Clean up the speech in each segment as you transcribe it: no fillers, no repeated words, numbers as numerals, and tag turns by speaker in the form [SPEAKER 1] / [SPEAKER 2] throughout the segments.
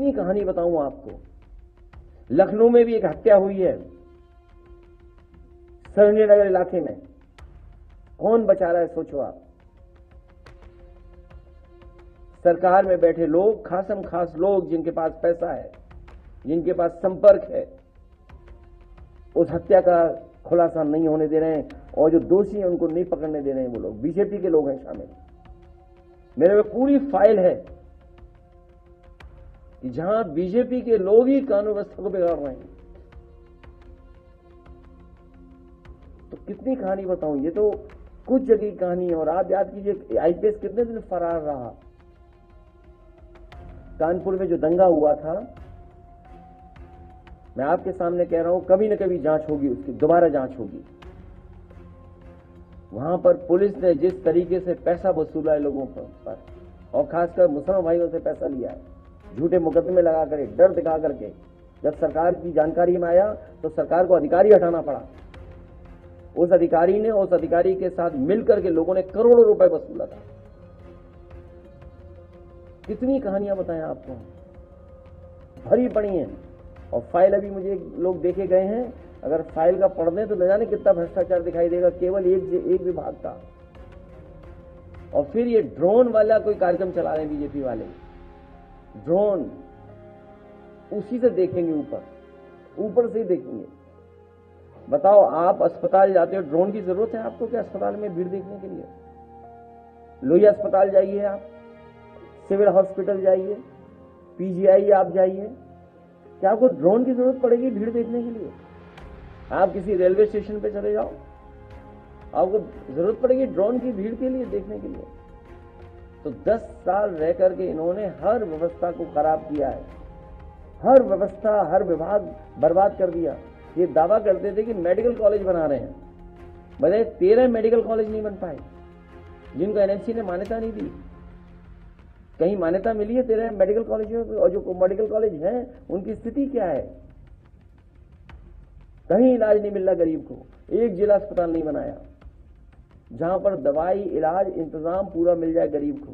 [SPEAKER 1] कितनी कहानी बताऊं आपको। लखनऊ में भी एक हत्या हुई है, सरोजनी नगर इलाके में। कौन बचा रहा है सोचो आप। सरकार में बैठे लोग, खासम खास लोग जिनके पास पैसा है, जिनके पास संपर्क है, उस हत्या का खुलासा नहीं होने दे रहे हैं, और जो दोषी हैं उनको नहीं पकड़ने दे रहे हैं। वो लोग बीजेपी के लोग हैं शामिल। मेरे में पूरी फाइल है कि जहां बीजेपी के लोग ही कानून व्यवस्था को बिगाड़ रहे हैं। तो कितनी कहानी बताऊं, ये तो कुछ जगह की कहानी है। और आप याद कीजिए आईपीएस कितने दिन फरार रहा। कानपुर में जो दंगा हुआ था, मैं आपके सामने कह रहा हूं, कभी न कभी जांच होगी, उसकी दोबारा जांच होगी। वहां पर पुलिस ने जिस तरीके से पैसा वसूला है लोगों पर, और खासकर मुसलमान भाइयों से पैसा लिया है, झूठे मुकदमे लगा कर, डर दिखा करके, जब सरकार की जानकारी में आया तो सरकार को अधिकारी हटाना पड़ा। उस अधिकारी ने, उस अधिकारी के साथ मिलकर के लोगों ने करोड़ों रुपए वसूला था। कितनी कहानियां बताएं आपको, भरी पड़ी हैं। और फाइल अभी मुझे लोग देखे गए हैं, अगर फाइल का पढ़ दें तो न जाने कितना भ्रष्टाचार दिखाई देगा, केवल एक विभाग का। और फिर ये ड्रोन वाला कोई कार्यक्रम चला रहे हैं बीजेपी वाले। ड्रोन उसी से देखेंगे, ऊपर से ही देखेंगे। बताओ, आप अस्पताल जाते हो, ड्रोन की जरूरत है आपको क्या अस्पताल में भीड़ देखने के लिए? लोहिया अस्पताल जाइए आप, सिविल हॉस्पिटल जाइए, पीजीआई आप जाइए, क्या आपको ड्रोन की जरूरत पड़ेगी भीड़ देखने के लिए? आप किसी रेलवे स्टेशन पे चले जाओ, आपको जरूरत पड़ेगी ड्रोन की भीड़ के लिए, देखने के लिए? तो 10 साल रह करके इन्होंने हर व्यवस्था को खराब किया है, हर व्यवस्था, हर विभाग बर्बाद कर दिया। ये दावा करते थे कि मेडिकल कॉलेज बना रहे हैं, बताइए 13 मेडिकल कॉलेज नहीं बन पाए, जिनको एनएमसी ने मान्यता नहीं दी। कहीं मान्यता मिली है 13 मेडिकल कॉलेजों को? और जो मेडिकल कॉलेज हैं उनकी स्थिति क्या है? कहीं इलाज नहीं मिल रहा गरीब को। एक जिला अस्पताल नहीं बनाया जहां पर दवाई, इलाज, इंतजाम पूरा मिल जाए गरीब को।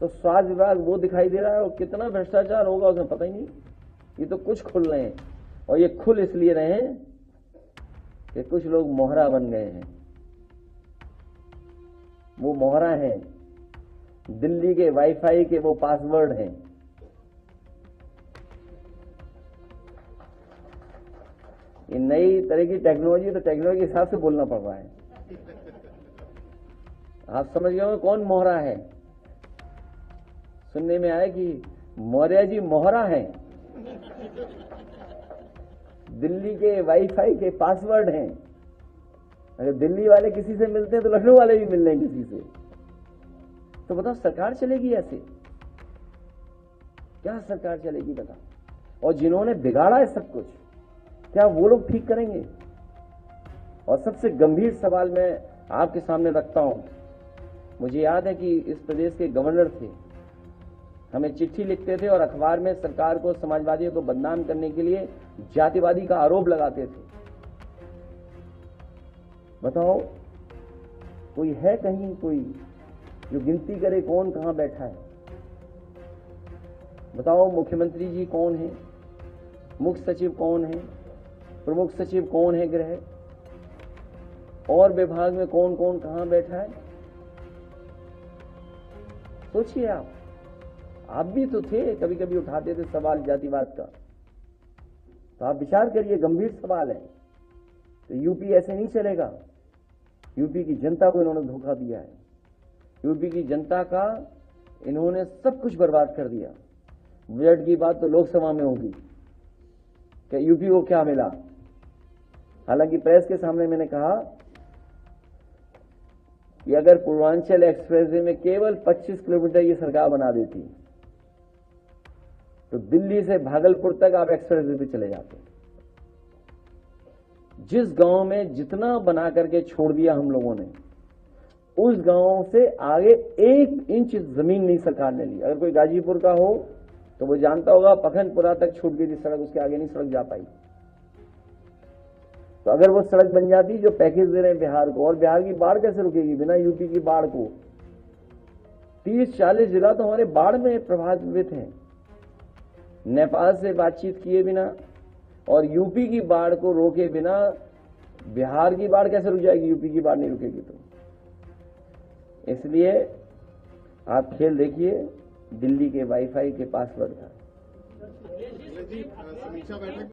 [SPEAKER 1] तो स्वास्थ्य विभाग वो दिखाई दे रहा है, और कितना भ्रष्टाचार होगा उसमें पता ही नहीं। ये तो कुछ खुल रहे हैं, और ये खुल इसलिए रहे हैं कि कुछ लोग मोहरा बन गए हैं। वो मोहरा हैं, दिल्ली के वाईफाई के वो पासवर्ड हैं। ये नई तरह की टेक्नोलॉजी, तो टेक्नोलॉजी के हिसाब से बोलना पड़ रहा है। आप समझ गए कौन मोहरा है? सुनने में आया कि मौर्य जी मोहरा हैं, दिल्ली के वाईफाई के पासवर्ड हैं। अगर दिल्ली वाले किसी से मिलते हैं तो लखनऊ वाले भी मिल रहे हैं किसी से। तो बताओ सरकार चलेगी ऐसे? क्या सरकार चलेगी बताओ? और जिन्होंने बिगाड़ा है सब कुछ, क्या वो लोग ठीक करेंगे? और सबसे गंभीर सवाल मैं आपके सामने रखता हूं। मुझे याद है कि इस प्रदेश के गवर्नर थे, हमें चिट्ठी लिखते थे और अखबार में सरकार को, समाजवादियों को बदनाम करने के लिए जातिवादी का आरोप लगाते थे। बताओ, कोई है कहीं कोई जो गिनती करे कौन कहां बैठा है? बताओ, मुख्यमंत्री जी कौन है, मुख्य सचिव कौन है, प्रमुख सचिव कौन है गृह, और विभाग में कौन कौन कहां बैठा है? सोचिए आप भी तो थे, कभी कभी उठाते थे सवाल जातिवाद का। तो आप विचार करिए, गंभीर सवाल है। तो यूपी ऐसे नहीं चलेगा। यूपी की जनता को इन्होंने धोखा दिया है। यूपी की जनता का इन्होंने सब कुछ बर्बाद कर दिया। बजट की बात तो लोकसभा में होगी कि यूपी को क्या मिला। हालांकि प्रेस के सामने मैंने कहा कि अगर पूर्वांचल एक्सप्रेसवे में केवल 25 किलोमीटर ये सरकार बना देती तो दिल्ली से भागलपुर तक आप एक्सप्रेसवे पे चले जाते। जिस गांव में जितना बना करके छोड़ दिया हम लोगों ने, उस गांव से आगे 1 इंच जमीन नहीं सरकार ने ली। अगर कोई गाजीपुर का हो तो वो जानता होगा, पखनपुरा तक छूट गई थी सड़क, उसके आगे नहीं सड़क जा पाई। तो अगर वो सड़क बन जाती, जो पैकेज दे रहे हैं बिहार को, और बिहार की बाढ़ कैसे रुकेगी बिना यूपी की बाढ़ को? 30-40 जिला तो हमारे बाढ़ में प्रभावित हैं। नेपाल से बातचीत किए बिना और यूपी की बाढ़ को रोके बिना बिहार की बाढ़ कैसे रुक जाएगी? यूपी की बाढ़ नहीं रुकेगी तो। इसलिए आप खेल देखिए दिल्ली के वाईफाई के पासवर्ड का।